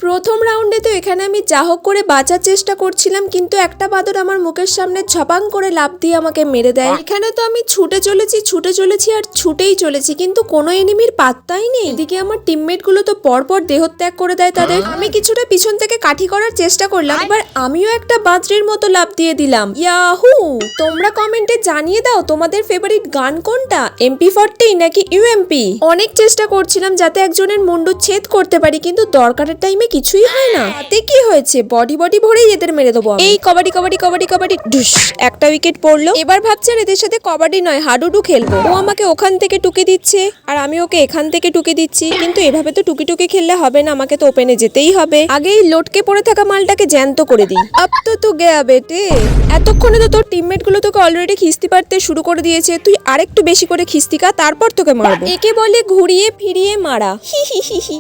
প্রথম রাউন্ডে তো এখানে আমি যা হোক করে বাঁচার চেষ্টা করছিলাম, কিন্তু একটা বাদর আমার মুখের সামনে ঝপাং করে লাফ দিয়ে আমাকে মেরে দেয়। এখানে তো আমি ছুটে চলেছি আর ছুটেই চলেছি, কিন্তু কোনো এনিমির পাত্তাই নেই। এদিকে আমার টিমমেট গুলো তো পরপর দেহত্যাগ করে দেয় তাদের। আমি কিছুটা পিছন থেকে কাঠি করার চেষ্টা করলাম, এবার আমিও একটা বাঁদরের মতো লাফ দিয়ে দিলাম। ইয়াহু! তোমরা কমেন্টে জানিয়ে দাও তোমাদের ফেভারিট গান কোনটা, MP40 নাকি UMP। অনেক চেষ্টা করছিলাম যাতে একজনের মুন্ডু ছেদ করতে পারি, কিন্তু দরকারের টাইমে কিছুই হয় না। তাতে কি হয়েছে, বডি ভরেই এদের মেরে দেবো। এই কবাডি ডুস, একটা উইকেট পড়লো। এবার ভাবছি আর এদের সাথে কবাডি নয় হাডুডু খেলবো। ও আমাকে ওখান থেকে টুকে দিচ্ছে আর আমি ওকে এখান থেকে টুকে দিচ্ছি, কিন্তু এভাবে তো টুকি খেললে হবে না, আমাকে তো ওপেনে যেতেই হবে। আগেই লটকে পড়ে থাকা মালটাকে জ্যান্ত করে দিই। আব তো গেয়া বেটে। এতক্ষণে তো তোর টিমমেট গুলো তোকে অলরেডি খিস্তি পারতে শুরু করে দিয়েছে, তুই আরেকটু বেশি করে খিস্তি খা, তারপর তোকে মারবো। একে বলে ঘুরিয়ে ফিরিয়ে মারা। হি হি হি হি।